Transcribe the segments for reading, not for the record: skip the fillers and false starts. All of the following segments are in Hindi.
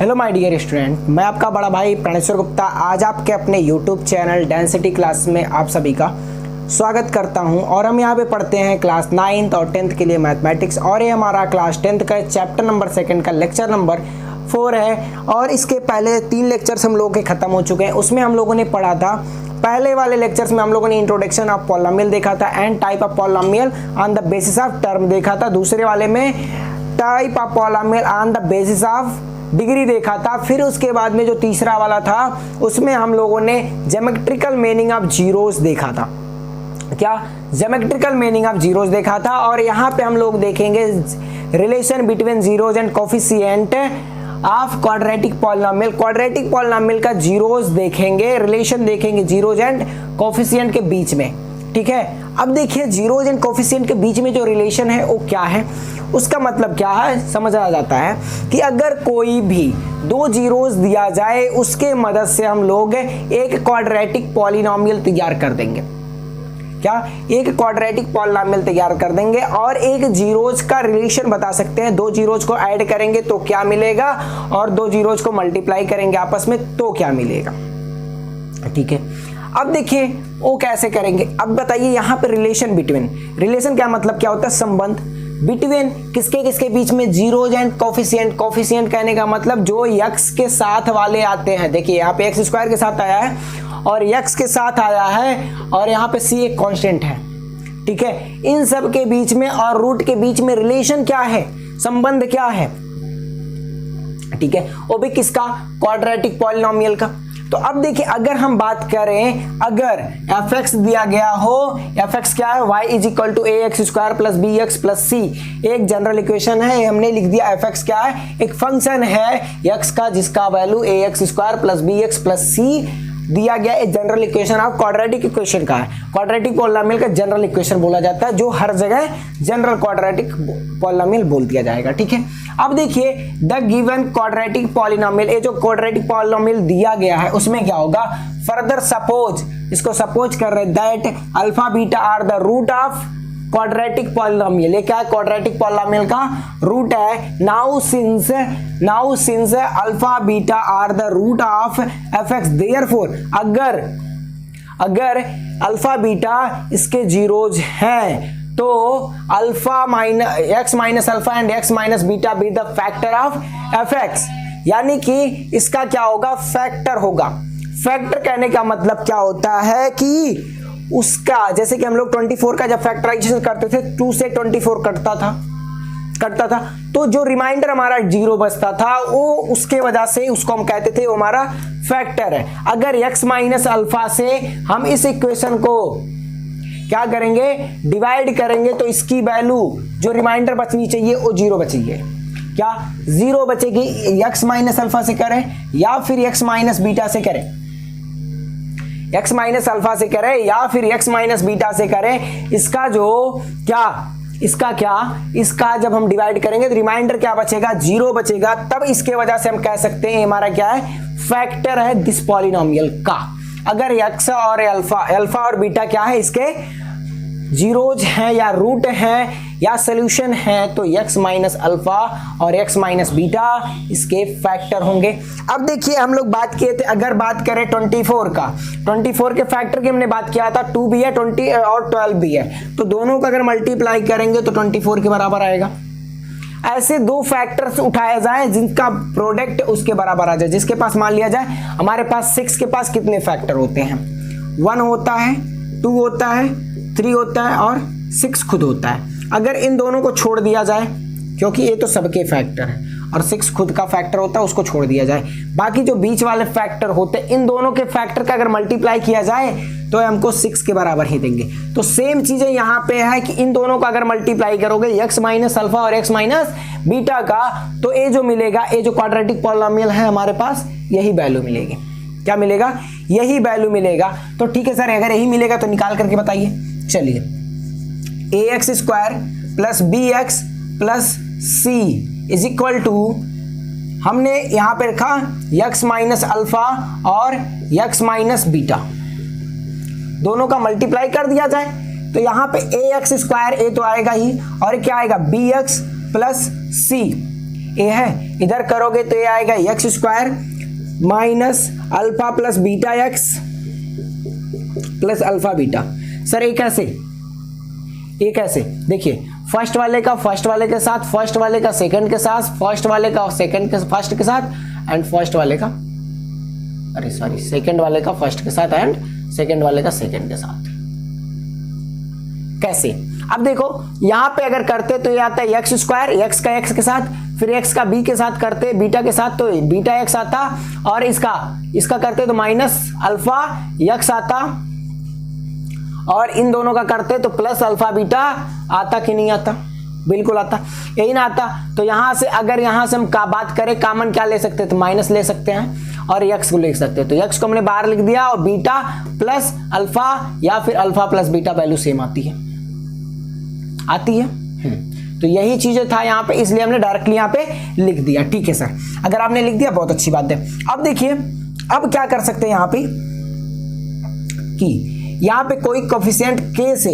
हेलो माय डियर स्टूडेंट, मैं आपका बड़ा भाई प्रणेश्वर गुप्ता आज आपके अपने यूट्यूब चैनल डेंसिटी क्लास में आप सभी का स्वागत करता हूं। और हम यहां पे पढ़ते हैं क्लास 9th और 10th के लिए मैथमेटिक्स। और ये हमारा क्लास 10th का चैप्टर नंबर 2 का लेक्चर नंबर 4 है। और इसके पहले 3 लेक्चर्स हम लोगों के ख़त्म हो चुके हैं। उसमें हम लोगों ने पढ़ा था, पहले वाले लेक्चर्स में हम लोगों ने इंट्रोडक्शन ऑफ पॉलिनोमियल देखा था and type of polynomial on the basis of term देखा था। दूसरे वाले में type of polynomial on the basis of degree देखा था। फिर उसके बाद में जो तीसरा वाला था उसमें हम लोगों ने ज्योमेट्रिकल मीनिंग ऑफ जीरोस देखा था। क्या ज्योमेट्रिकल मीनिंग ऑफ जीरोस देखा था। और यहाँ पे हम लोग देखेंगे relation between zeros and coefficient of quadratic polynomial. Quadratic polynomial का जीरोस देखेंगे, रिलेशन देखेंगे जीरोस एंड कोफिशिएंट के बीच में। ठीक है, अब देखिए जीरोस एंड कोफिशिएंट के बीच में जो रिलेशन है वो क्या है, उसका मतलब क्या है समझ आ जाता है कि अगर कोई भी 2 जीरोस दिया जाए उसके मदद से हम लोग एक क्वाड्रेटिक पॉलिनोमियल तैयार कर देंगे। क्या एक क्वाड्रेटिक पॉलिनोमियल तैयार कर देंगे और एक जीरोस का रिलेशन बता सकते हैं। 2 जीरोस को ऐड करेंगे तो क्या मिलेगा और 2 जीरोस को मल्टीप्लाई करेंगे आपस में तो क्या मिलेगा। ठीक है, अब देखिए वो कैसे करेंगे। अब बताइए यहाँ पे रिलेशन बिटवीन, रिलेशन क्या मतलब क्या होता है, संबंध बिटवीन किसके किसके बीच में, जीरोस एंड कोफिशिएंट। कोफिशिएंट कहने का मतलब जो x के साथ वाले आते हैं। देखिए यहाँ पे x स्क्वायर के साथ आया है और x के साथ आया है और यहाँ पे c एक कांस्टेंट है। ठीक है, इन सब के बीच में और रूट के बीच में रिलेशन क्या है, संबंध क्या है। ठीक है, वो भी किसका, क्वाड्रेटिक पॉलिनोमियल का। तो अब देखिए अगर हम बात करें, अगर fx दिया गया हो, fx क्या है, y is equal to ax square plus bx plus c, एक जनरल इक्वेशन है, हमने लिख दिया fx क्या है, एक फंक्शन है x का जिसका value ax square plus bx plus c दिया गया। एक general equation of quadratic equation का है। क्वाड्रेटिक पॉलिनोमियल का जनरल इक्वेशन बोला जाता है, जो हर जगह जनरल क्वाड्रेटिक पॉलिनोमियल बोल दिया जाएगा। ठीक है, अब देखिए द गिवन क्वाड्रेटिक पॉलिनोमियल, ये जो क्वाड्रेटिक पॉलिनोमियल दिया गया है उसमें क्या होगा, फर्दर सपोज, इसको सपोज कर रहे that alpha beta are the root of quadratic polynomial. ये क्या है, क्वाड्रेटिक पॉलिनोमियल का रूट है। Now since alpha beta are the root of fx, therefore अगर अल्फा बीटा इसके जीरोज हैं तो alpha x minus alpha and x minus beta be the factor of fx, यानी कि इसका क्या होगा, फैक्टर होगा। फैक्टर कहने का मतलब क्या होता है कि उसका, जैसे कि हम लोग 24 का जब फैक्टराइजेशन करते थे 2 से 24 कटता था तो जो रिमाइंडर हमारा 0 बचता था वो उसके वजह से उसको हम कहते थे वो हमारा फैक्टर है। अगर x माइनस अल्फा से हम इस इक्वेशन को क्या करेंगे, डिवाइड करेंगे तो इसकी वैल्यू जो रिमाइंडर बचनी चाहिए वो 0 बचेगी। क्या 0 बचेगी, x माइनस अल्फा से करें या फिर x माइनस बीटा से करें, x माइनस अल्फा से करें या फिर x माइनस बीटा से करें, इसका जब हम डिवाइड करेंगे तो रिमाइंडर क्या बचेगा, 0 बचेगा। तब इसके वजह से हम कह सकते हैं हमारा क्या है, फैक्टर है दिस पॉलिनोमियल का। अगर x और अल्फा और बीटा क्या है, इसके जीरोज हैं या रूट हैं या सोल्यूशन है तो x माइनस अल्फा और x माइनस बीटा इसके फैक्टर होंगे। अब देखिए हम लोग बात किए थे, अगर बात करें 24 का, 24 के फैक्टर की हमने बात किया था, 2 भी है 20 और 12 भी है, तो दोनों का अगर मल्टीप्लाई करेंगे तो 24 के बराबर आएगा। ऐसे 2 फैक्टर्स उठाया जाए जिनका प्रोडक्ट उसके बराबर आ जाए। जिसके पास मान लिया जाए हमारे पास 6 के पास कितने फैक्टर होते हैं, 1 होता है, 2 होता है, 3 होता है और 6 खुद होता है। अगर इन दोनों को छोड़ दिया जाए, क्योंकि ये तो सबके फैक्टर है और 6 खुद का फैक्टर होता है, उसको छोड़ दिया जाए, बाकी जो बीच वाले फैक्टर होते हैं इन दोनों के फैक्टर का अगर मल्टीप्लाई किया जाए तो हमको 6 के बराबर ही देंगे। तो सेम चीजें यहाँ पे है कि इन दोनों का अगर मल्टीप्लाई करोगे x माइनस अल्फा और x माइनस बीटा का, तो ये जो मिलेगा, ये जो क्वाड्रेटिक पॉलिनोमियल है हमारे पास, यही वैल्यू मिलेगी। क्या मिलेगा, यही वैल्यू मिलेगा। तो ठीक है सर, अगर यही मिलेगा तो निकाल करके बताइए। चलिए, ax square plus bx plus c is equal to, हमने यहां पे रखा x माइनस अल्फा और x माइनस बीटा, दोनों का मल्टीप्लाई कर दिया जाए तो यहां पे ax स्क्वायर, ए तो आएगा ही, और क्या आएगा bx प्लस c, ए है, इधर करोगे तो ये आएगा x square minus alpha plus beta x plus alpha beta. Sir ये कैसे, ये कैसे, देखिए फर्स्ट वाले का फर्स्ट वाले के साथ, फर्स्ट वाले का सेकंड के साथ, फर्स्ट वाले का सेकंड के फर्स्ट के साथ एंड फर्स्ट वाले का, अरे सॉरी, सेकंड वाले का फर्स्ट के साथ एंड सेकंड वाले का सेकंड के साथ। कैसे, अब देखो यहां पे अगर करते तो ये आता है एक्स स्क्वायर, एक्स का एक्स के साथ, फिर एक्स का बी के साथ करते, बीटा के साथ तो बीटा एक्स आता, और इसका करते तो माइनस अल्फा एक्स आता, और इन दोनों का करते तो प्लस अल्फा बीटा आता कि नहीं आता, बिल्कुल आता, यही ना आता। तो यहां से अगर यहां से हम का बात करें कॉमन क्या ले सकते हैं, तो माइनस ले सकते हैं और एक्स को ले सकते हैं, तो एक्स को हमने बाहर लिख दिया और बीटा प्लस अल्फा या फिर alpha plus beta value same आती है, आती है। तो यही चीजें था यहाँ पे, इसलिए हमने डायरेक्टली यहाँ पे लिख दिया। ठीक है सर, अगर आपने लिख दिया बहुत अच्छी बात है। अब देखिए अब क्या कर सकते हैं यहाँ पे कि यहाँ पे कोई कोफिशिएंट के से,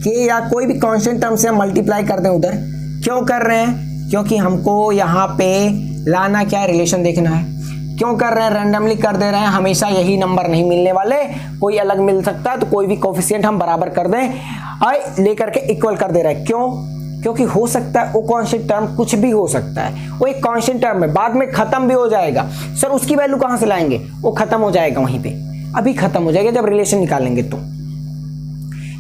के या कोई भी कांस्टेंट टर्म से हम मल्टीप्लाई कर दें उधर। क्यों कर रहे हैं, क्योंकि हमको यहाँ पे लाना क्या है, रिलेशन देखना है। क्यों कर रहे हैं, रैंडमली कर दे रहे हैं, हमेशा यही नंबर नहीं मिलने वाले, कोई अलग मिल सकता है, तो कोई भी कोफिशिएंट हम बराबर कर दें और लेकर के इक्वल कर दे रहे हैं। क्यों, क्योंकि हो सकता है वो कांस्टेंट टर्म कुछ भी हो सकता है, वो एक कांस्टेंट टर्म है, बाद में खत्म भी हो जाएगा। सर उसकी वैल्यू कहां से लाएंगे, वो खत्म हो जाएगा वहीं पे, अभी खत्म हो जाएगा जब रिलेशन निकालेंगे तो।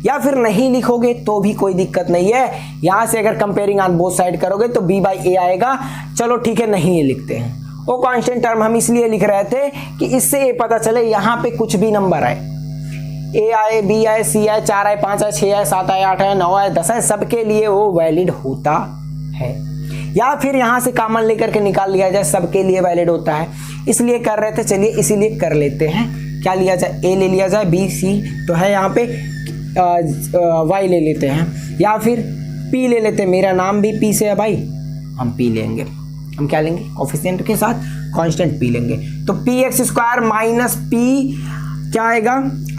या फिर नहीं लिखोगे तो भी कोई दिक्कत नहीं है, यहां से अगर कंपेयरिंग ऑन बोथ साइड करोगे तो b बाई ए आएगा। चलो ठीक है, नहीं ये लिखते हैं, वो कांस्टेंट टर्म हम इसलिए लिख रहे थे कि इससे ये पता चले यहाँ पे कुछ भी नंबर आए, ए आए, बी आए, सी आए, 4 आए, 5 आए, 6 आए, 7 आए, 8 आए, 9 आए, 10 आए, सबके लिए वो वैलिड होता है। या फिर यहाँ से कॉमन लेकर के निकाल लिया जाए, सबके लिए वैलिड होता है, इसलिए कर रहे थे। चलिए इसीलिए कर लेते हैं, क्या लिया जाए, ए ले लिया जाए, बी सी तो है यहाँ पे, वाई ले लेते हैं, या फिर पी ले लेते हैं, मेरा नाम भी पी से है भाई, हम पी लेंगे, हम क्या लेंगे, कोफिशिएंट के साथ कांस्टेंट पी लेंगे। तो P x square minus P क्या आएगा,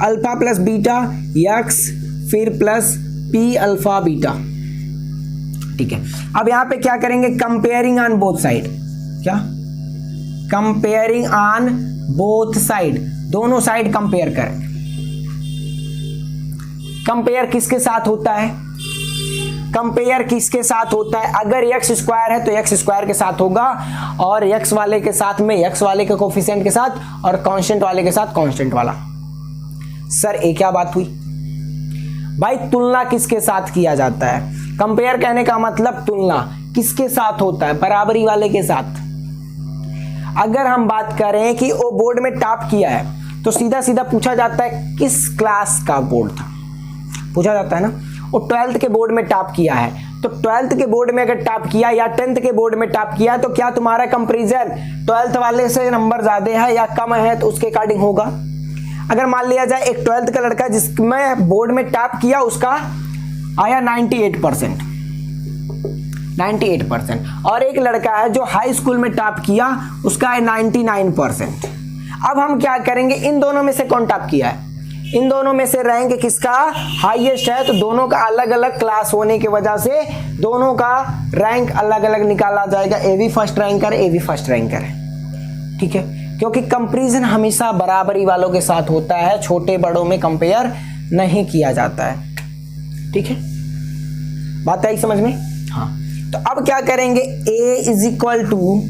अल्फा प्लस बीटा एक्स फिर प्लस पी अल्फा बीटा। ठीक है, अब यहां पे क्या करेंगे, कंपेयरिंग ऑन बोथ साइड, क्या कंपेयरिंग ऑन बोथ साइड, दोनों साइड कंपेयर करें। कंपेयर किसके साथ होता है, कंपेयर किसके साथ होता है, अगर एक्स स्क्वायर है तो एक्स स्क्वायर के साथ होगा, और एक्स वाले के साथ में एक्स वाले के कोफिशिएंट के साथ, और कांस्टेंट वाले के साथ कांस्टेंट वाला। सर ये क्या बात हुई भाई, तुलना किसके साथ किया जाता है, कंपेयर कहने का मतलब तुलना किसके साथ होता है, बराबरी वाले के साथ। अगर हम बात करें कि वो बोर्ड में टॉप किया है तो सीधा सीधा पूछा जाता है किस क्लास का बोर्ड था, पूछा जाता है ना। वो 12th के बोर्ड में टॉप किया है, तो 12th के बोर्ड में अगर टॉप किया या 10th के बोर्ड में टॉप किया, तो क्या तुम्हारा कंपैरिजन 12th वाले से नंबर ज्यादा है या कम है, तो उसके अकॉर्डिंग होगा। अगर मान लिया जाए एक 12th का लड़का जिसमें बोर्ड में टॉप किया उसका आया 98%, 98%, और एक लड़का है जो हाई स्कूल में टॉप किया उसका है 99%। अब हम क्या करेंगे, इन दोनों में से कौन टॉप किया है, इन दोनों में से रैंक किसका हाईएस्ट है, तो दोनों का अलग अलग क्लास होने की वजह से दोनों का रैंक अलग अलग निकाला जाएगा। ए भी फर्स्ट रैंकर, ए भी फर्स्ट रैंकर है, ठीक है, क्योंकि कंपैरिजन हमेशा बराबरी वालों के साथ होता है, छोटे बड़ों में कंपेयर नहीं किया जाता है। ठीक है, बात आई समझ में। हाँ, तो अब क्या करेंगे, a is equal to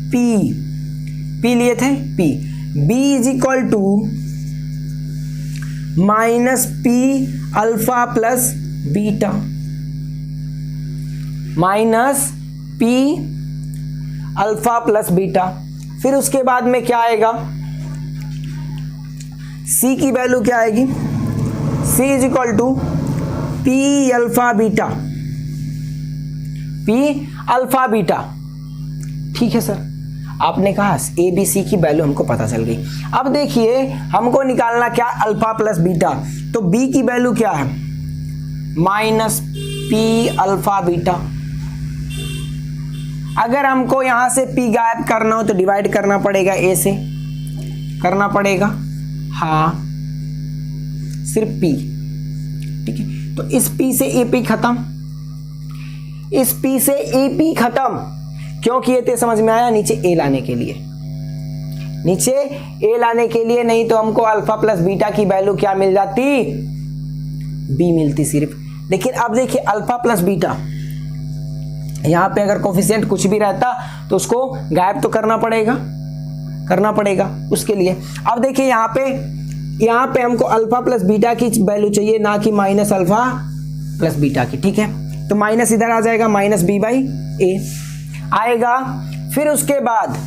P लिए थे p, b is equal to minus P alpha plus beta, minus P alpha plus beta. फिर उसके बाद में क्या आएगा, c की वैल्यू क्या आएगी, c is equal to P alpha beta, P alpha beta. ठीक है सर, आपने कहा ए बी सी की वैल्यू हमको पता चल गई। अब देखिए हमको निकालना क्या, अल्फा प्लस बीटा, तो बी की वैल्यू क्या है, माइनस पी अल्फा बीटा। अगर हमको यहां से पी गायब करना हो तो डिवाइड करना पड़ेगा, ए से करना पड़ेगा, हाँ सिर्फ पी। ठीक है, तो इस पी से ए पी खत्म, इस पी से ए पी खत्म, क्यों किए थे समझ में आया? नीचे ए लाने के लिए, नीचे ए लाने के लिए, नहीं तो हमको अल्फा प्लस बीटा की वैल्यू क्या मिल जाती? बी मिलती सिर्फ। लेकिन अब देखिए अल्फा प्लस बीटा, यहां पे अगर कोफिशिएंट कुछ भी रहता तो उसको गायब तो करना पड़ेगा उसके लिए। अब देखिए यहाँ पे हमको अल्फा प्लस बीटा की वैल्यू चाहिए, ना कि माइनस अल्फा प्लस बीटा की। ठीक है, तो माइनस इधर आ जाएगा, माइनस बी बाई ए आएगा। फिर उसके बाद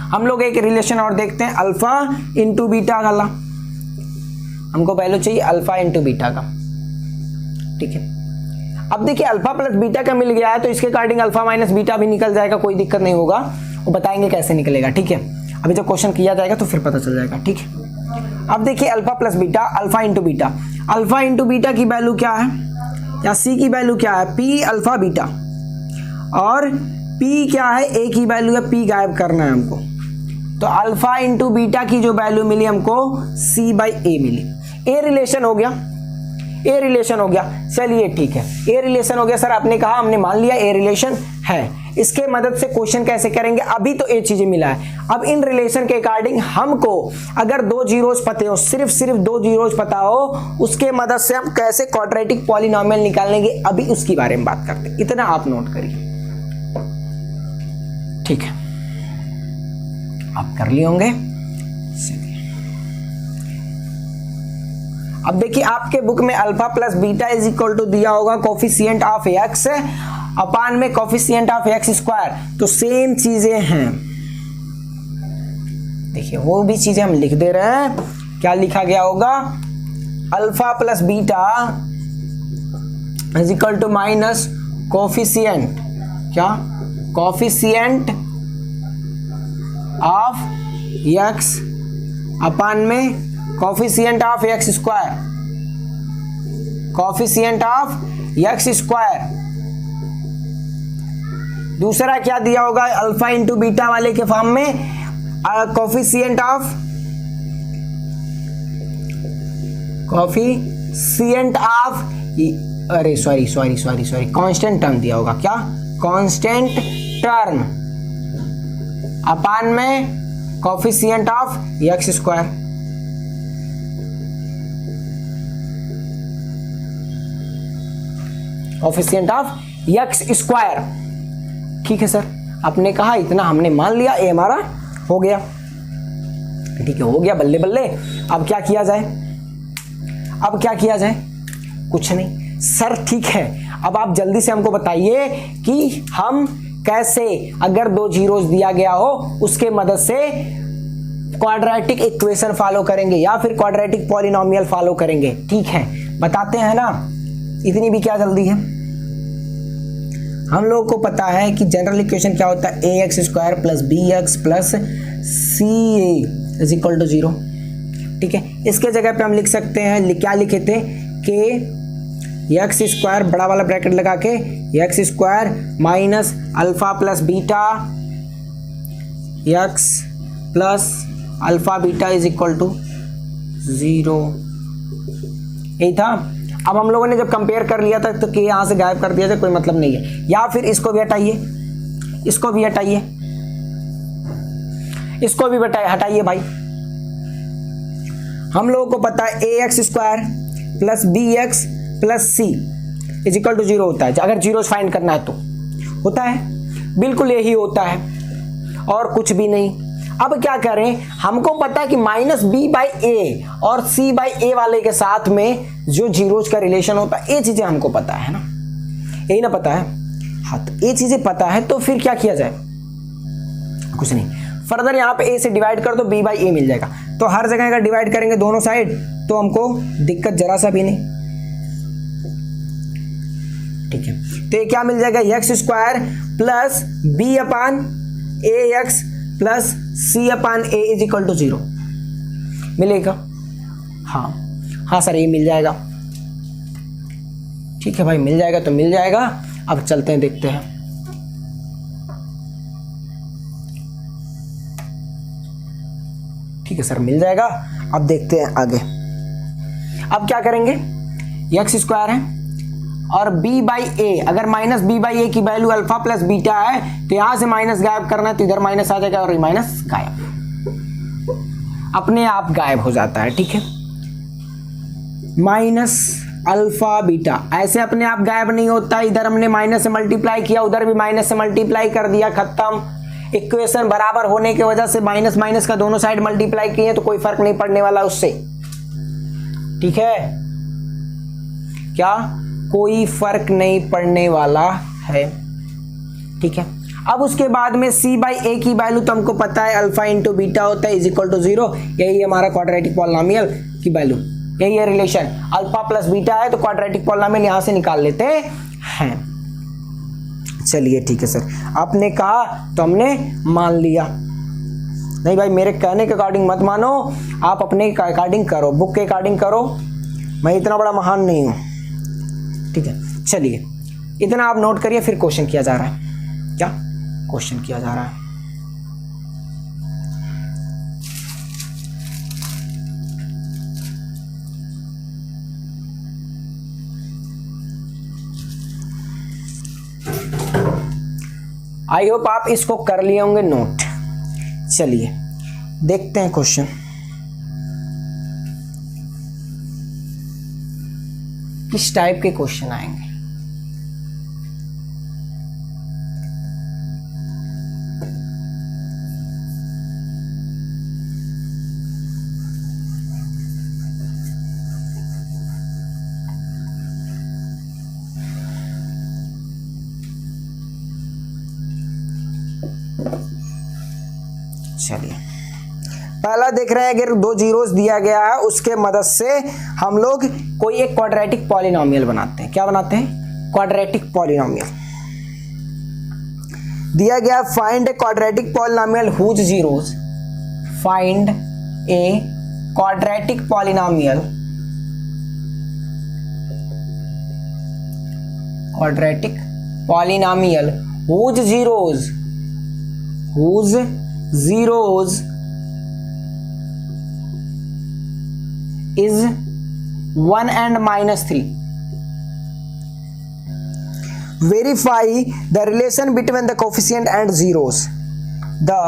हम लोग एक रिलेशन और देखते हैं, अल्फा इंटू बीटा वाला। हमको वैल्यू चाहिए अल्फा इंटू बीटा का। ठीक है, अब देखिए अल्फा प्लस बीटा का मिल गया है, तो इसके अकॉर्डिंग अल्फा माइनस बीटा भी निकल जाएगा, कोई दिक्कत नहीं होगा। वो बताएंगे कैसे निकलेगा। ठीक है, अभी जब क्वेश्चन किया जाएगा तो फिर पता चल जाएगा। ठीक है, अब देखिए alpha plus beta, alpha into beta. Alpha into beta की वैल्यू क्या है, या सी की वैल्यू क्या है? P alpha beta. और पी क्या है? ए की वैल्यू है, पी गायब करना है हमको। तो अल्फा इंटू बीटा की जो वैल्यू मिली हमको, सी by A milli. A relation हो गया, ए रिलेशन हो गया। चलिए ठीक है, ए रिलेशन हो गया सर, आपने कहा, हमने मान लिया ए रिलेशन है। इसके मदद से क्वेश्चन कैसे करेंगे? अभी तो ए चीजें मिला है, अब इन रिलेशन के अकॉर्डिंग हमको अगर दो जीरोस पते हो, सिर्फ दो जीरोस पता हो, उसके मदद से हम कैसे क्वाड्रेटिक पॉलिनोमियल निकालेंगे, अभी उसके बारे में बात करते हैं। इतना आप नोट करिए। ठीक है, आप कर लिए होंगे। अब देखिए आपके बुक में alpha plus beta is equal to दिया होगा कोफिशिएंट ऑफ एक्स अपान में कोफिशिएंट ऑफ एक्स स्क्वायर। तो सेम चीजें हैं, देखिए वो भी चीजें हम लिख दे रहे हैं। क्या लिखा गया होगा? Alpha plus beta is equal to minus coefficient, क्या? कोफिशिएंट ऑफ एक्स अपान में coefficient of x square, coefficient of x square. दूसरा क्या दिया होगा? अल्फा इंटू बीटा वाले के फॉर्म में कोफिशिएंट ऑफ अरे सॉरी कांस्टेंट टर्म दिया होगा। क्या? कांस्टेंट टर्म अपान में coefficient of x square. Coefficient of x square. ठीक है सर, आपने कहा इतना हमने मान लिया, ए हमारा हो गया। ठीक है, हो गया, बल्ले बल्ले। अब क्या किया जाए? कुछ नहीं सर। ठीक है, अब आप जल्दी से हमको बताइए कि हम कैसे, अगर दो जीरोस दिया गया हो, उसके मदद से क्वाड्रेटिक इक्वेशन फॉलो करेंगे या फिर क्वाड्रेटिक पॉलिनोमियल फॉलो करेंगे। ठीक है, बताते हैं ना, इतनी भी क्या जल्दी है। हम लोगों को पता है कि जनरल इक्वेशन क्या होता है? A x square plus b x plus c a is equal to 0। ठीक है, इसके जगह पे हम लिख सकते हैं, क्या लिखे थे? के एक्स स्क्वायर बड़ा वाला ब्रैकेट लगा के x square minus alpha plus beta x plus alpha beta is equal to 0। यही था। अब हम लोगों ने जब कंपेयर कर लिया था तो कि यहां से गायब कर दिया था, कोई मतलब नहीं है। या फिर इसको भी हटाइए, इसको भी हटाइए, इसको भी हटाइए भाई। हम लोगों को पता है a x square plus b x plus c is equal to 0 होता है। अगर जीरोस फाइंड करना है तो होता है, बिल्कुल यही होता है और कुछ भी नहीं। अब क्या करें? हमको पता है कि माइनस बी बाई ए और सी बाई ए वाले के साथ में जो जीरोज का रिलेशन होता है, ये चीजें हमको पता है ना, यही ना पता है। हाँ, तो ये चीजें पता है तो फिर क्या किया जाए? कुछ नहीं, फर्दर यहाँ पे ए से डिवाइड कर दो, बी बाई ए मिल जाएगा। तो हर जगह अगर डिवाइड करेंगे दोनों साइड तो हमको दिक्कत जरा सा भी नहीं। ठीक है, तो ये क्या मिल जाएगा? X square plus b upon a x plus c upon a is equal to 0 मिलेगा। हाँ सर, ये मिल जाएगा। ठीक है भाई, मिल जाएगा तो मिल जाएगा। अब चलते हैं, देखते हैं। ठीक है सर, मिल जाएगा। अब देखते हैं आगे। अब क्या करेंगे? एक्स स्क्वायर है और b बाई ए, अगर माइनस b बाई ए की वैल्यू अल्फा प्लस बीटा है तो यहां से माइनस गायब करना है तो इधर माइनस आ जाएगा और ये माइनस गायब, अपने आप गायब हो जाता है। ठीक है, माइनस अल्फा बीटा ऐसे अपने आप गायब नहीं होता, इधर हमने माइनस से मल्टीप्लाई किया, उधर भी माइनस से मल्टीप्लाई कर दिया, खत्म। इक्वेशन बराबर होने की वजह से माइनस माइनस का दोनों साइड मल्टीप्लाई किए तो कोई फर्क नहीं पड़ने वाला उससे। ठीक है, क्या कोई फर्क नहीं पड़ने वाला है। ठीक है, अब उसके बाद में c बाई ए की वैल्यू तो हमको पता है अल्फा इंटू बीटा होता है इज इक्वल टू 0, यही हमारा क्वाड्रेटिक पॉलिनोमियल की वैल्यू, यही है रिलेशन। अल्फा प्लस बीटा है तो क्वाड्रेटिक पॉलिनोमियल यहां से निकाल लेते हैं। चलिए ठीक है सर, आपने कहा तो हमने मान लिया। नहीं भाई, मेरे कहने के अकॉर्डिंग मत मानो, आप अपने अकॉर्डिंग करो, बुक के अकॉर्डिंग करो, मैं इतना बड़ा महान नहीं हूं। ठीक है, चलिए इतना आप नोट करिए, फिर क्वेश्चन किया जा रहा है। क्या क्वेश्चन किया जा रहा है? आई होप आप इसको कर लिए होंगे नोट। चलिए देखते हैं क्वेश्चन। किस टाइप के क्वेश्चन आएंगे। चलिए पहला देख रहे हैं, अगर दो जीरोस दिया गया है उसके मदद से हम लोग कोई एक क्वाड्रेटिक पॉलिनोमियल बनाते हैं। क्या बनाते हैं? Quadratic polynomial. दिया गया find a quadratic polynomial whose zeros, find a quadratic polynomial, quadratic polynomial whose zeros, whose zeros is 1 and minus 3. Verify the relation between the coefficient and zeros. The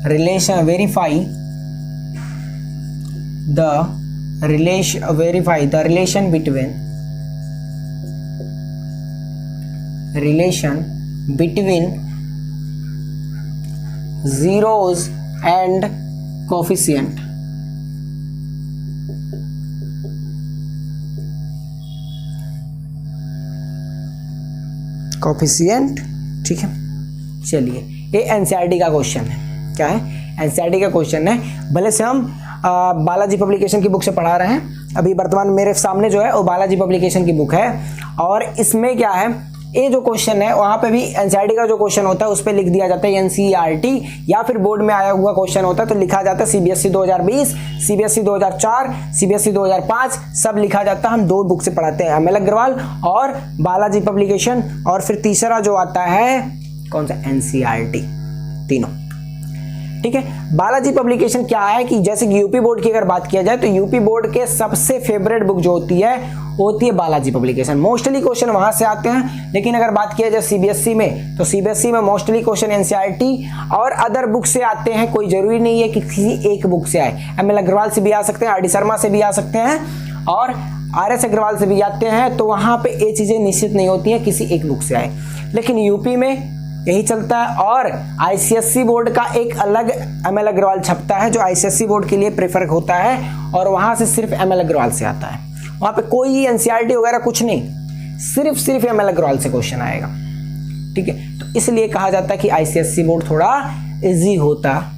relation, verify the relation between zeros and coefficient. Coefficient. ठीक है, चलिए ये एनसीईआरटी का क्वेश्चन है। क्या है? एनसीईआरटी का क्वेश्चन है। भले से हम बालाजी पब्लिकेशन की बुक से पढ़ा रहे हैं, अभी वर्तमान मेरे सामने जो है वो बालाजी पब्लिकेशन की बुक है, और इसमें क्या है, ये जो क्वेश्चन है वहां पे भी एनसीईआरटी का जो क्वेश्चन होता है उस पे लिख दिया जाता है एनसीईआरटी, या फिर बोर्ड में आया हुआ क्वेश्चन होता है तो लिखा जाता है सीबीएसई 2020, सीबीएसई 2004, सीबीएसई 2005, सब लिखा जाता है। हम दो बुक से पढ़ाते हैं, एमएल अग्रवाल और बालाजी पब्लिकेशन, और फिर तीसरा जो आता है कौन सा, एनसीईआरटी, तीनों। ठीक है, बालाजी पब्लिकेशन क्या है कि जैसे कि यूपी बोर्ड की अगर बात किया जाए तो यूपी बोर्ड के सबसे फेवरेट बुक जो होती है बालाजी पब्लिकेशन। मोस्टली क्वेश्चन वहां से आते हैं, लेकिन अगर बात किया जाए सीबीएसई में तो सीबीएसई में मोस्टली क्वेश्चन एनसीईआरटी और अदर बुक से आते हैं। कोई जरूरी नहीं है कि किसी एक बुक से आए, एमएल अग्रवाल से भी आ सकते हैं, आर डी शर्मा से भी आ सकते हैं, और आर.एस. अग्रवाल से भी आते हैं, तो वहां पे ये चीजें निश्चित नहीं होती हैं किसी एक बुक से आए। लेकिन यूपी में यही चलता है, और आईसीएसई बोर्ड का एक अलग एमएल अग्रवाल छपता है जो आईसीएसई बोर्ड के लिए प्रेफर होता है, और वहां से सिर्फ एमएल अग्रवाल से आता है। वहां पे कोई एनसीईआरटी वगैरह कुछ नहीं, सिर्फ एमएल अग्रवाल से क्वेश्चन आएगा। ठीक है, तो इसलिए कहा जाता है कि आईसीएसई बोर्ड थोड़ा इजी होता है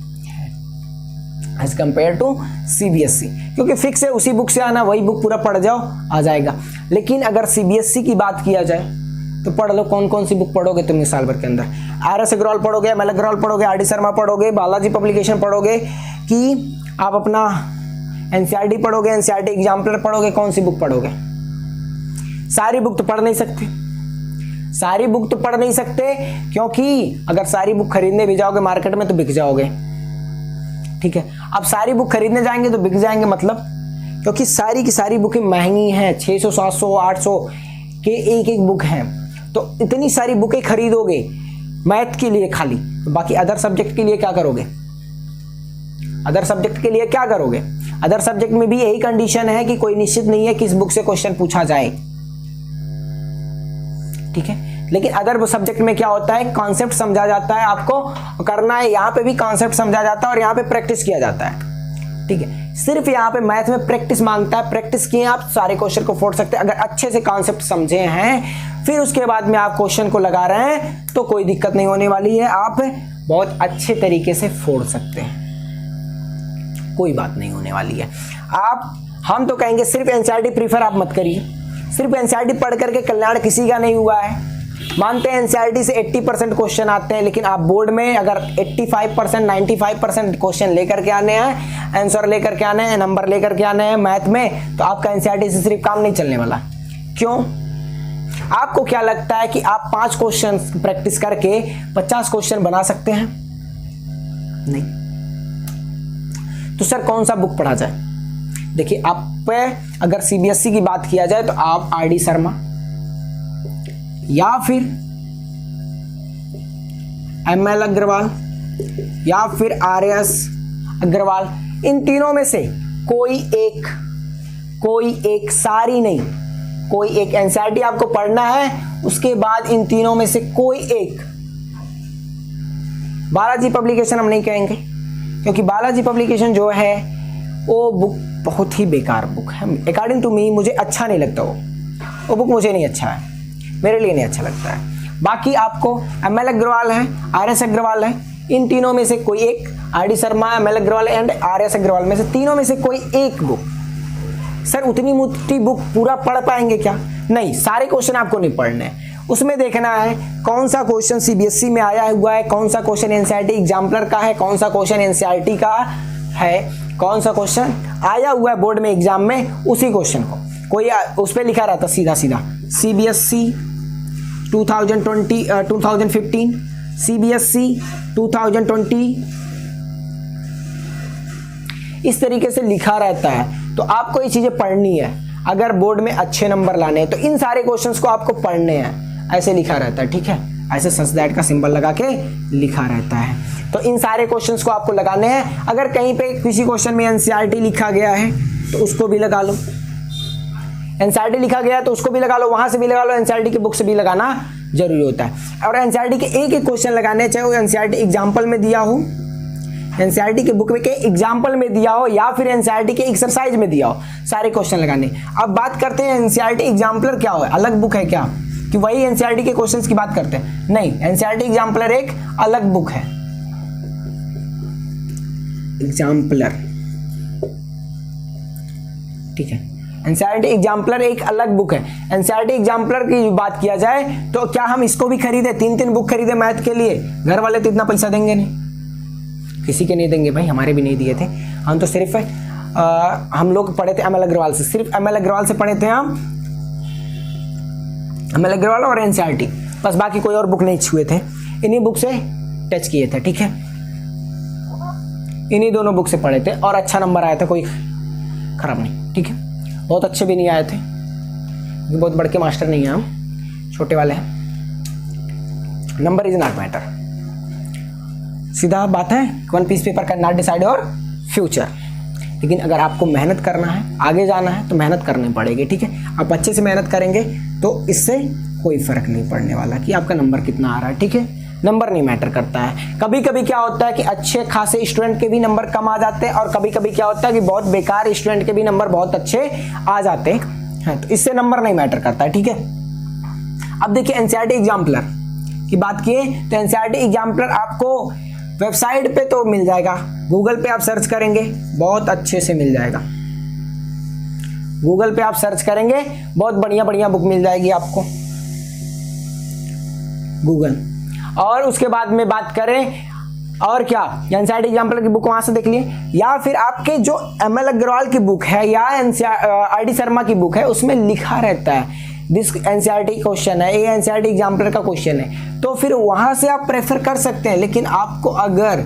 एज कंपेयर टू सीबीएसई, क्योंकि फिक्स है उसी बुक से आना, वही बुक पूरा पढ़ जाओ आ जाएगा। लेकिन अगर सीबीएसई की बात किया जाए तो पढ़ लो, कौन कौन सी बुक पढ़ोगे तुम इस साल भर के अंदर। आर.एस. अग्रवाल पढ़ोगे, एमएल अग्रवाल पढ़ोगे, आर डी शर्मा पढ़ोगे, बालाजी पब्लिकेशन पढ़ोगे, कि आप अपना एनसीईआरटी पढ़ोगे, एनसीईआरटी एग्जाम्पलर पढ़ोगे, कौन सी बुक पढ़ोगे। सारी बुक तो पढ़ नहीं सकते, सारी बुक तो पढ़ नहीं सकते, क्योंकि अगर सारी बुक खरीदने भी जाओगे मार्केट में तो बिक जाओगे। ठीक है, अब सारी बुक खरीदने जाएंगे तो बिक जाएंगे, मतलब क्योंकि सारी की सारी बुकें महंगी हैं, 600, 700, 800 कि एक एक बुक है, तो इतनी सारी बुकें खरीदोगे मैथ के लिए खाली, तो बाकी अदर सब्जेक्ट के लिए क्या करोगे? अदर सब्जेक्ट के लिए क्या करोगे? अदर सब्जेक्ट में भी यही कंडीशन है कि कोई निश्चित नहीं है किस बुक से क्वेश्चन पूछा जाए, ठीक है। लेकिन अदर सब्जेक्ट में क्या होता है, कॉन्सेप्ट समझा जाता है, आपको करना है, यहाँ पे भी कॉन्सेप्ट समझा जाता है और यहाँ पे प्रैक्टिस किया जाता है, ठीक है। सिर्फ यहाँ पे मैथ में प्रैक्टिस मांगता है, प्रैक्टिस किए आप सारे क्वेश्चन को फोड़ सकते हैं। अगर अच्छे से कॉन्सेप्ट समझे हैं फिर उसके बाद में आप क्वेश्चन को लगा रहे हैं तो कोई दिक्कत नहीं होने वाली है, आप बहुत अच्छे तरीके से फोड़ सकते हैं, कोई बात नहीं होने वाली है। हम तो कहेंगे सिर्फ एनसीईआरटी प्रीफर आप मत करिए, सिर्फ एनसीईआरटी पढ़ करके कल्याण किसी का नहीं हुआ है। मानते हैं एनसीईआरटी से 80% क्वेश्चन आते हैं, लेकिन आप बोर्ड में अगर 85% 95% क्वेश्चन लेकर के आने हैं, आंसर लेकर के आने हैं, नंबर लेकर के आने हैं मैथ में, तो आपका एनसीईआरटी से सिर्फ काम नहीं चलने वाला। क्यों? आपको क्या लगता है कि आप 5 क्वेश्चन प्रैक्टिस करके 50 क्वेश्चन बना सकते हैं? नहीं। तो सर कौन सा बुक पढ़ा जाए? देखिए, आप पे अगर सीबीएसई की बात किया जाए तो आप आरडी शर्मा या फिर एमएल अग्रवाल या फिर आरएस अग्रवाल, इन तीनों में से कोई एक, सारी नहीं, कोई एक एनसीईआरटी आपको पढ़ना है, उसके बाद इन तीनों में से कोई एक। बालाजी पब्लिकेशन हम नहीं कहेंगे, क्योंकि बालाजी पब्लिकेशन जो है वो बुक बहुत ही बेकार बुक है, अकॉर्डिंग टू मी, मुझे अच्छा नहीं लगता वो बुक मुझे नहीं अच्छा है, मेरे लिए नहीं अच्छा लगता है। बाकी आपको एमएल अग्रवाल है, आरएस अग्रवाल है, इन तीनों में से कोई एक, RD Sharma, ML Agarwal and RS Agarwal में से तीनों में से कोई एक बुक। सर उतनी मोटी बुक पूरा पढ़ पाएंगे क्या? नहीं, सारे क्वेश्चन आपको नहीं पढ़ने हैं, उसमें देखना है कौन सा क्वेश्चन सीबीएसई में आया हुआ है, कौन सा क्वेश्चन एनसीईआरटी एग्जाम्पलर का है, कौन सा क्वेश्चन एनसीईआरटी का है, कौन सा क्वेश्चन आया हुआ है बोर्ड में एग्जाम में, उसी क्वेश्चन को कोई उस पर लिखा रहता सीधा सीबीएसई 2015, सीबीएसई 2020, इस तरीके से लिखा रहता है। तो आपको ये चीजें पढ़नी है अगर बोर्ड में अच्छे नंबर लाने हैं, तो इन सारे क्वेश्चंस को आपको पढ़ने हैं, ऐसे लिखा रहता है, ठीक है, ऐसे सच दैट का सिंबल लगा के लिखा रहता है। तो इन सारे क्वेश्चंस को आपको लगाने हैं। अगर कहीं पे किसी क्वेश्चन में एनसीईआरटी लिखा गया है तो उसको भी लगा लो, एनसीईआरटी लिखा गया है तो उसको भी लगा लो, वहां से भी लगा लो, एनसीईआरटी की बुक से भी लगाना जरूरी होता है। और एनसीईआरटी के एक एक क्वेश्चन लगाने, चाहे वो एनसीईआरटी एग्जाम्पल में दिया हो, एनसीईआरटी के बुक में के एग्जाम्पल में दिया हो या फिर एनसीईआरटी के एक्सरसाइज में दिया हो, सारे क्वेश्चन लगाने। अब बात करते हैं एनसीईआरटी एग्जाम्पलर क्या हो, अलग बुक है क्या, कि वही एनसीईआरटी के क्वेश्चंस की बात करते हैं? नहीं, एनसीईआरटी एग्जाम्पलर एक अलग बुक है, एग्जाम्पलर, ठीक है। एनसीईआरटी एग्जाम्पलर एक अलग बुक है। एनसीईआरटी एग्जाम्पलर की बात किया जाए तो क्या हम इसको भी खरीदे, 3-3 बुक खरीदे मैथ के लिए? घर वाले तो इतना पैसा देंगे नहीं, किसी के नहीं देंगे भाई, हमारे भी नहीं दिए थे। हम तो सिर्फ हम लोग पढ़े थे एमएल अग्रवाल से, सिर्फ एमएल अग्रवाल से पढ़े थे हम, एमएल अग्रवाल और एनसीईआरटी, बस बाकी कोई और बुक नहीं छुए थे, इन्हीं बुक से टच किए थे, ठीक है, इन्हीं दोनों बुक से पढ़े थे और अच्छा नंबर आया था, कोई खराब नहीं, ठीक है। बहुत अच्छे भी नहीं आए थे, बहुत बड़े के मास्टर नहीं हैं हम, छोटे वाले हैं। नंबर इज नॉट मैटर, सीधा बात है, one piece paper can not decide your future. लेकिन अगर आपको मेहनत करना है, आगे जाना है, तो मेहनत करनी पड़ेगी, ठीक है। आप अच्छे से मेहनत करेंगे तो इससे कोई फर्क नहीं पड़ने वाला कि आपका नंबर कितना आ रहा है, ठीक है। नंबर नहीं मैटर करता है। कभी कभी क्या होता है कि अच्छे खासे स्टूडेंट के भी नंबर कम आ जाते हैं, और कभी कभी क्या होता है कि बहुत बेकार स्टूडेंट के भी नंबर बहुत अच्छे आ जाते हैं, तो इससे नंबर नहीं मैटर करता है, ठीक है। अब देखिए एनसीईआरटी एग्जाम्पलर की बात किए तो एनसीईआरटी एग्जाम्पलर आपको वेबसाइट पे तो मिल जाएगा, गूगल पे आप सर्च करेंगे बहुत अच्छे से मिल जाएगा, गूगल पे आप सर्च करेंगे बहुत बढ़िया बढ़िया बुक मिल जाएगी आपको गूगल। और उसके बाद में बात करें और क्या, एनसीईआरटी एग्जाम्पलर की बुक वहां से देख लिए, या फिर आपके जो एमएल अग्रवाल की बुक है या आरडी शर्मा की बुक है उसमें लिखा रहता है दिस एनसीईआरटी क्वेश्चन है, ये एनसीईआरटी एग्जाम्पलर का क्वेश्चन है, तो फिर वहां से आप प्रेफर कर सकते हैं। लेकिन आपको अगर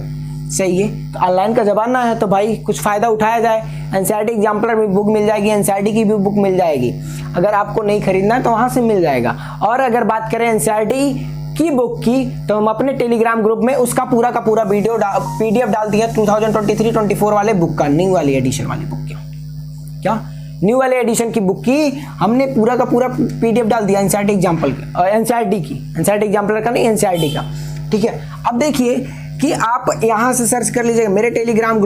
चाहिए तो ऑनलाइन का ज़माना है, तो भाई कुछ फ़ायदा उठाया जाए। एनसीईआरटी एग्जाम्पलर भी बुक मिल जाएगी, एनसीईआरटी की भी बुक मिल जाएगी। अगर आपको नहीं खरीदना है तो वहाँ से मिल जाएगा। और अगर बात करें एनसीईआरटी की बुक की, तो हम अपने टेलीग्राम ग्रुप में उसका पूरा का पूरा वीडियो PDF डाल दिया 2023-24 वाले बुक का, न्यू वाली एडिशन वाली बुक क्या न्यू वाले एडिशन की बुक की हमने पूरा का पूरा PDF डाल दिया एनसीईआरटी एग्जाम्पल एनसीईआरटी एग्जाम्पलर का नहीं, एनसीईआरटी का। ठीक है, अब देखिए कि आप यहाँ से सर्च कर लीजिएगा मेरे टेलीग्राम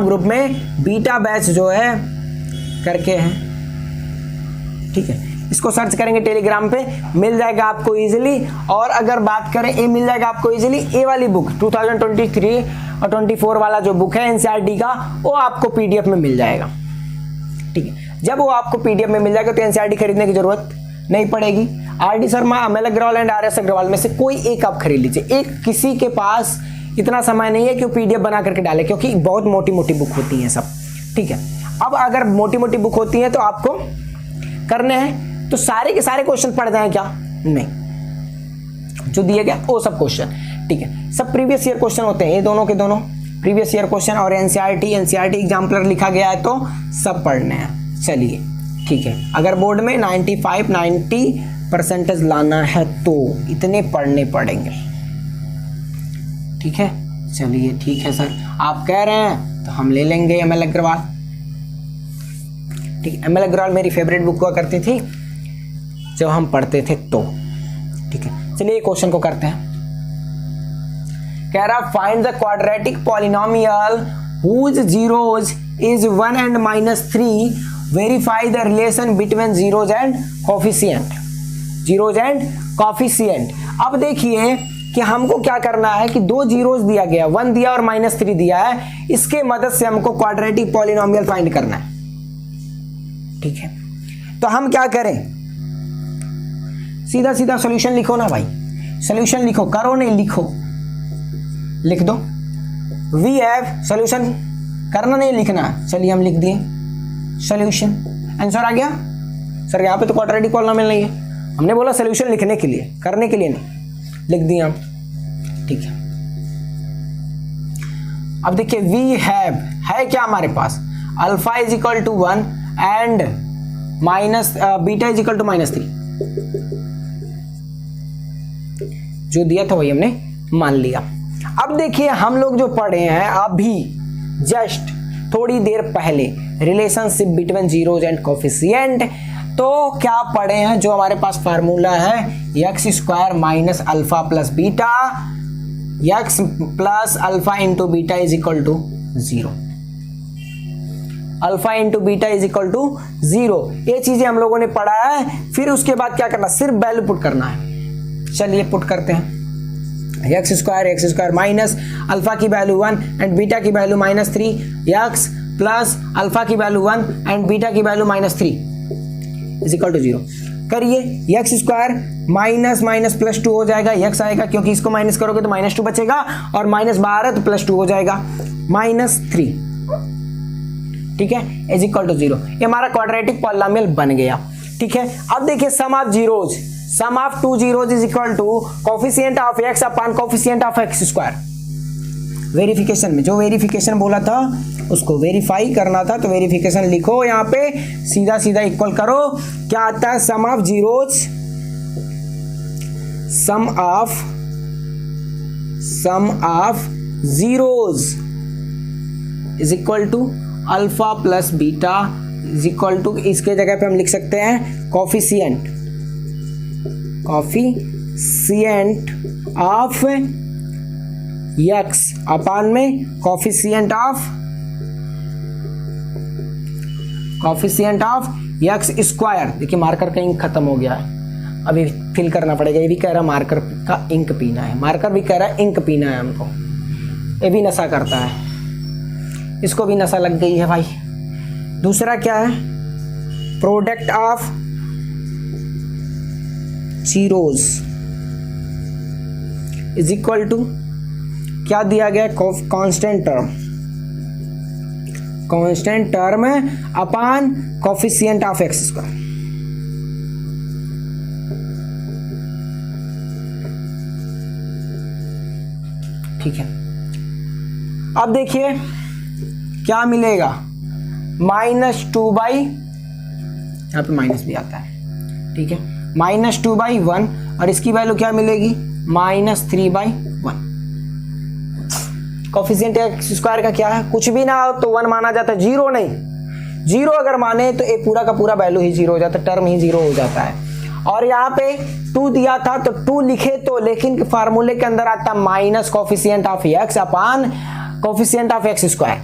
ग्रुप में बीटा बैच जो है करके है। ठीक है, इसको सर्च करेंगे टेलीग्राम पे, मिल जाएगा आपको इजीली। और अगर बात करें ए मिल जाएगा आपको इजीली, ए वाली बुक 2023 और 24 वाला जो बुक है एनसीईआरटी का, वो आपको PDF में मिल जाएगा। ठीक है, जब वो आपको PDF में मिल जाएगा तो एनसीईआरटी खरीदने की जरूरत नहीं पड़ेगी। RD Sharma, ML Agarwal and RS Agarwal में से कोई एक आप खरीद लीजिए। एक किसी के पास इतना समय नहीं है कि वो PDF बना करके डाले, क्योंकि बहुत मोटी मोटी बुक होती हैं सब। ठीक है, अब अगर मोटी मोटी बुक होती है तो आपको करने हैं तो सारे के सारे क्वेश्चन पढ़ जाए क्या? नहीं, जो दिए गए वो सब क्वेश्चन। ठीक है, सब प्रीवियस ईयर क्वेश्चन होते हैं, ये दोनों के दोनों प्रीवियस ईयर क्वेश्चन। और एनसीईआरटी एग्जाम्पलर लिखा गया है तो सब पढ़ने हैं। चलिए ठीक है, अगर बोर्ड में 95-90% लाना है तो इतने पढ़ने पड़ेंगे। ठीक है, चलिए ठीक है सर, आप कह रहे हैं तो हम ले लेंगे ML अग्रवाल। ठीक है, ML अग्रवाल मेरी फेवरेट बुक हुआ करती थी जब हम पढ़ते थे तो। ठीक है, चलिए क्वेश्चन को करते हैं। कह रहा find the quadratic polynomial whose zeros is 1 and -3, verify the relation between zeros and coefficient। अब देखिए कि हमको क्या करना है कि दो जीरोस दिया गया, 1 दिया और -3 दिया है, इसके मदद से हमको क्वाड्रेटिक पॉलिनोमियल फाइंड करना है। ठीक है, तो हम क्या करें, सीधा सीधा सॉल्यूशन लिखो ना भाई, सॉल्यूशन लिखो, करो नहीं लिखो, लिख दो। वी हैव सॉल्यूशन, करना नहीं लिखना। चलिए हम लिख दिए सॉल्यूशन, आंसर आ गया। सर यहाँ पे तो क्वाड्रेटिक पॉलिनोमियल नहीं है, हमने बोला सॉल्यूशन लिखने के लिए, करने के लिए नहीं, लिख दिया हम। ठीक है, अब देखिए वी हैव है क्या हमारे पास, alpha is equal to 1 and beta is equal to -3। जो दिया था वही हमने मान लिया। अब देखिए हम लोग जो पढ़े हैं अभी जस्ट थोड़ी देर पहले, relationship between zeros and coefficient, तो क्या पढ़े हैं, जो हमारे पास फार्मूला है x² minus alpha plus beta, x plus alpha into beta is equal to 0, alpha into beta is equal to 0। ये चीजें हम लोगों ने पढ़ा है। फिर उसके बाद क्या करना, सिर्फ वैल्यू पुट करना है। चलिए पुट करते हैं, x² माइनस अल्फा की वैल्यू 1 एंड बीटा की वैल्यू -3, x प्लस अल्फा की वैल्यू 1 एंड बीटा की वैल्यू -3 इज इक्वल टू 0। करिए, x² माइनस प्लस 2 हो जाएगा, x आएगा क्योंकि इसको माइनस करोगे तो -2 बचेगा, और -12 तो +2 हो जाएगा, -3। ठीक है, इज इक्वल टू 0। ये हमारा क्वाड्रेटिक पॉलिनोमियल बन गया। ठीक है, अब देखिए sum of zeros, sum of 2 zeros is equal to coefficient of x upon coefficient of x²। Verification में जो वेरिफिकेशन बोला था उसको वेरीफाई करना था, तो वेरिफिकेशन लिखो यहाँ पे, सीधा सीधा इक्वल करो, क्या आता है, sum of zeros, sum of zeros is equal to alpha plus beta is equal to, इसके जगह पे हम लिख सकते हैं कोफिशिएंट ऑफ x अपान में कोफिशिएंट ऑफ x²। देखिए मार्कर का इंक खत्म हो गया है, अभी फिल करना पड़ेगा। ये भी कह रहा मार्कर का इंक पीना है, मार्कर भी कह रहा है इंक पीना है हमको, ये भी नशा करता है, इसको भी नशा लग गई है भाई। दूसरा क्या है, product of zeros is equal to, क्या दिया गया, constant term upon coefficient of x²। ठीक है। अब देखिए क्या मिलेगा, -2/, यहाँ पे माइनस भी आता है, ठीक है, -2/1 और इसकी वैल्यू क्या मिलेगी, -3/1। कोफिशिएंट एक्स स्क्वायर का क्या है, कुछ भी ना हो तो 1 माना जाता है, 0 नहीं, 0 अगर माने तो ये पूरा का पूरा वैल्यू ही 0 हो जाता है, टर्म ही 0 हो जाता है। और यहाँ पे 2 दिया था तो 2 लिखे तो, लेकिन फार्मूले के अंदर आता minus coefficient of x upon coefficient of x square,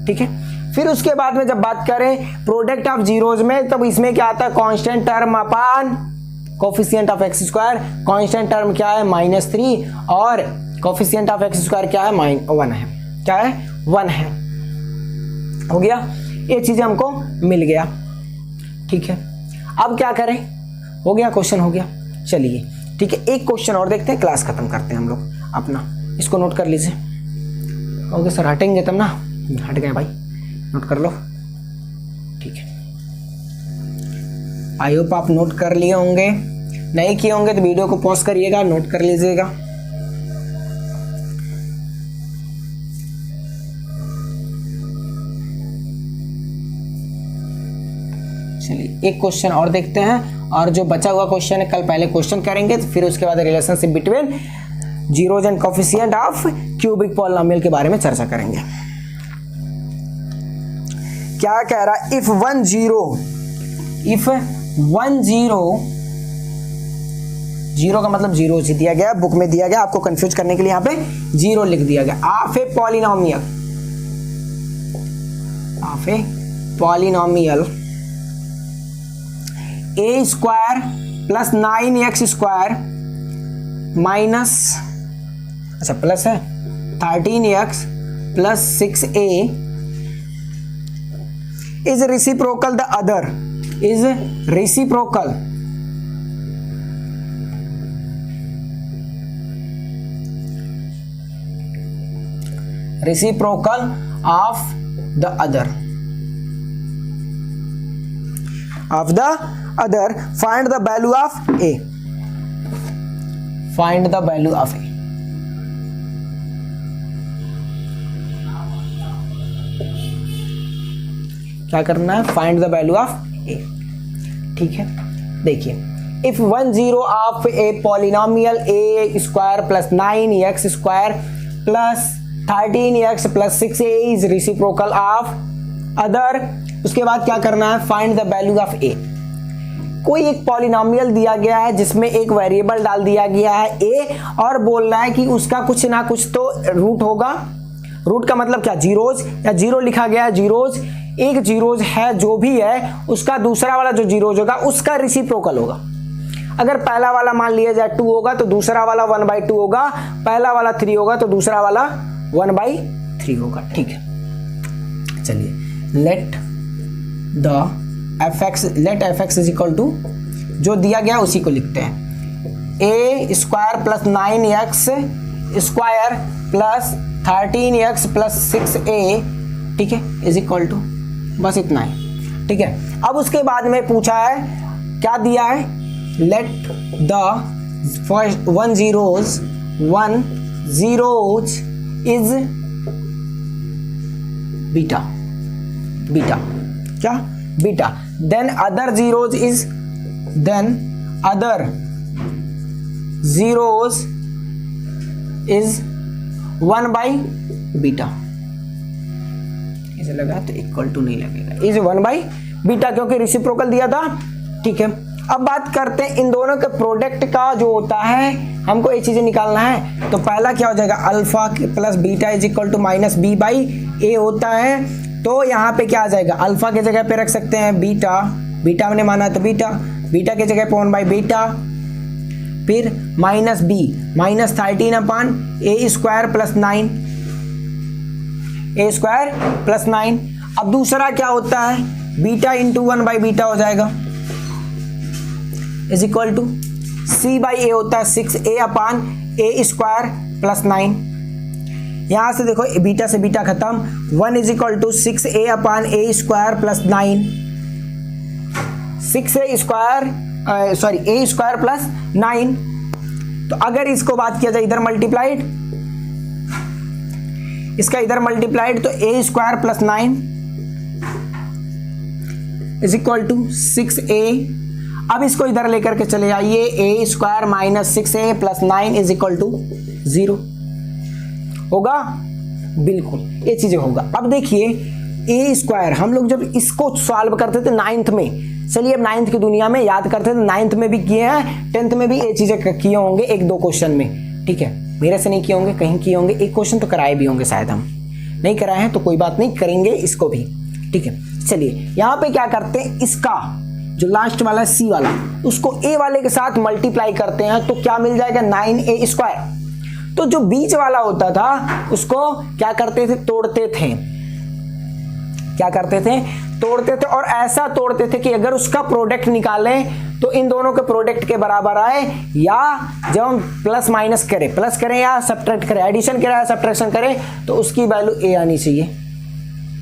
ठीक है। फिर उसके बाद में जब बात करें प्रोडक्ट ऑफ जीरोज में, तब इसमें क्या आता है, constant term upon coefficient of x square. Constant term क्या है, -3 और कोफिशिएंट ऑफ एक्स स्क्वायर क्या है, 1 है, क्या है, 1 है। हो गया, ये चीज हमको मिल गया, ठीक है। अब क्या करें, हो गया, क्वेश्चन हो गया। चलिए ठीक है, एक क्वेश्चन और देखते हैं, क्लास खत्म करते हैं हम लोग अपना। इसको नोट कर लीजिए। ओके सर, हटेंगे तब ना, हट गए भाई, नोट कर लो, ठीक है। आई होप आप नोट कर लिए होंगे, नहीं किए होंगे तो वीडियो को पॉज करिएगा, नोट कर लीजिएगा। चलिए एक क्वेश्चन और देखते हैं, और जो बचा हुआ क्वेश्चन है कल पहले क्वेश्चन करेंगे, तो फिर उसके बाद relationship between zeros and coefficient of cubic polynomial के बारे में चर्चा करेंगे। क्या कह रहा है, इफ 1 0, जीरो का मतलब जीरो ही दिया गया, बुक में दिया गया, आपको कंफ्यूज करने के लिए यहाँ पे 0 लिख दिया गया। Of a polynomial a square plus 9x square minus, अच्छा प्लस है 13x plus 6a is reciprocal the other, is reciprocal of the other, find the value of a, find the value of a। क्या करना है, find the value of a, ठीक है। देखिए, if 1 0 of a polynomial a square plus 9x square plus 13x plus 6a is reciprocal of other, उसके बाद क्या करना है, फाइंड द वैल्यू ऑफ ए। कोई एक पॉलिनोमियल दिया गया है जिसमें एक वेरिएबल डाल दिया गया है ए, और बोल रहा है कि उसका कुछ ना कुछ तो रूट होगा। रूट का मतलब क्या, जीरोज, या जीरो लिखा गया है, जीरोज, एक जीरोज है जो भी है, उसका दूसरा वाला जो जीरोज होगा उसका रेसिप्रोकल होगा। अगर पहला वाला मान लिया जाए 2 होगा तो दूसरा वाला 1/2 होगा, पहला वाला 3 होगा तो दूसरा वाला 1/3 होगा, ठीक है। चलिए, let f x is equal to, जो दिया गया उसी को लिखते हैं, a square plus 9x square plus 13x plus 6a, ठीक है, इज इक्वल टू, बस इतना ही, ठीक है। अब उसके बाद में पूछा है, क्या दिया है, let the first 1 zeros is beta, क्या, beta, then other zeros is is 1/बीटा। इसे लगा तो इक्वल टू नहीं लगेगा, इज 1/बीटा क्योंकि रेसिप्रोकल दिया था, ठीक है। अब बात करते हैं इन दोनों के प्रोडक्ट का जो होता है, हमको ये चीजें निकालना है। तो पहला क्या हो जाएगा, alpha plus beta is equal to -b/a होता है। तो यहाँ पे क्या आ जाएगा, अल्फा के जगह पे रख सकते हैं बीटा, बीटा हमने माना तो बीटा, बीटा के जगह पे 1/बीटा, फिर -b -13/a square plus 9, a square plus 9। अब दूसरा क्या होता है, बीटा इंटू 1/बीटा हो जाएगा, इज इक्वल टू c/a होता है 6a/a स्क्वायर प्लस 9। यहां से देखो बीटा से बीटा खत्म, 1 is equal to 6a/a square plus 9, 6a square sorry a square plus 9। तो अगर इसको बात किया जाए इधर मल्टीप्लाइड, इसका इधर मल्टीप्लाइड तो a square plus 9 is equal to 6a। अब इसको इधर लेकर के चले जाइए, a square minus 6a plus 9 is equal to 0 होगा, बिल्कुल ये चीजें होगा। अब देखिए ए स्क्वायर हम लोग जब इसको सॉल्व करते थे 9th में, चलिए अब 9th की दुनिया में याद करते थे, 9th में भी किए हैं, 10th में भी ये चीजें किए होंगे एक दो क्वेश्चन में, ठीक है। मेरे से नहीं किए होंगे, कहीं किए होंगे, एक क्वेश्चन तो कराए भी होंगे शायद, हम नहीं कराए हैं तो कोई बात नहीं, करेंगे इसको भी, ठीक है। चलिए यहाँ पे क्या करते हैं, इसका जो लास्ट वाला सी वाला उसको ए वाले के साथ मल्टीप्लाई करते हैं तो क्या मिल जाएगा 9a स्क्वायर। तो जो बीच वाला होता था उसको क्या करते थे, तोड़ते थे, क्या करते थे, तोड़ते थे, और ऐसा तोड़ते थे कि अगर उसका प्रोडक्ट निकालें तो इन दोनों के प्रोडक्ट के बराबर आए, या जब हम प्लस माइनस करें, प्लस करें या सब्ट्रैक्ट करें, एडिशन करें या सब्ट्रैक्शन करें, तो उसकी वैल्यू ए आनी चाहिए,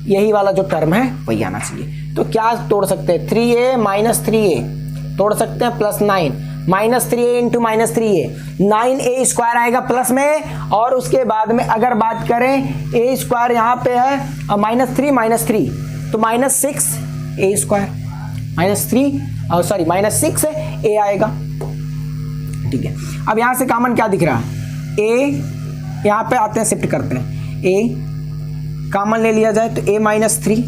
यही वाला जो टर्म है वही आना चाहिए। तो क्या तोड़ सकते हैं, 3a माइनस 3a तोड़ सकते हैं, plus 9 minus 3a into minus 3a, 9a square आएगा प्लस में, और उसके बाद में अगर बात करें a स्क्वायर यहाँ पे है माइनस 3 तो minus 6a square, minus 3 sorry minus 6a आएगा, ठीक है। अब यहाँ से कॉमन क्या दिख रहा है, a यहाँ पे आते हैं, शिफ्ट करते हैं, a कॉमन ले लिया जाए तो a माइनस 3,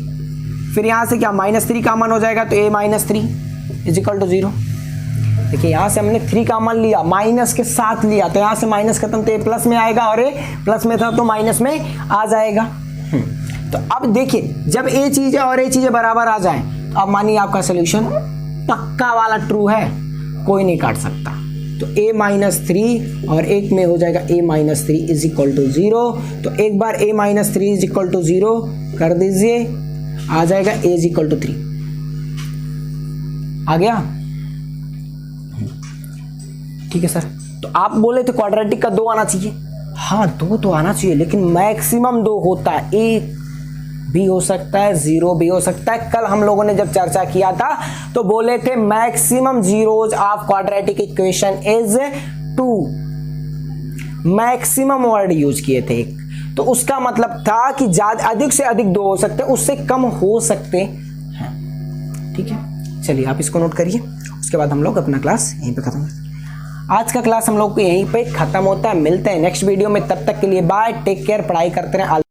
फिर यहाँ से क्या माइनस 3 कॉमन हो जाएगा तो a minus 3 is equal to 0। देखिए यहाँ से हमने 3 कॉमन लिया, माइनस के साथ लिया, तो यहाँ से माइनस खत्म तो a प्लस में आएगा, और a प्लस में था तो माइनस में आ जाएगा। तो अब देखिए जब a चीजें और a चीजें बराबर आ जाएं तो अब मानिए आपका सोल्यूशन पक्का वाला ट्रू है, कोई नहीं काट सकता। तो a माइनस 3 और एक में हो जाएगा a minus 3 is equal to 0। तो एक बार a minus 3 is equal to 0 कर दीजिए, आ जाएगा a इज इक्वल टू 3, आ गया, ठीक है सर। तो आप बोले थे क्वाड्रेटिक का 2 आना चाहिए, हाँ 2 तो आना चाहिए, लेकिन मैक्सिमम 2 होता है, 1 भी हो सकता है, 0 भी हो सकता है। कल हम लोगों ने जब चर्चा किया था तो बोले थे maximum zeros of quadratic equation is 2, maximum word use किए थे, तो उसका मतलब था कि ज्यादा अधिक से अधिक 2 हो सकते हैं, उससे कम हो सकते हैं, ठीक है। चलिए आप इसको नोट करिए, उसके बाद हम लोग अपना क्लास यहीं पे खत्म करते हैं। आज का क्लास हम लोग को यहीं पे खत्म होता है, मिलते हैं नेक्स्ट वीडियो में, तब तक के लिए बाय, टेक केयर, पढ़ाई करते रहें।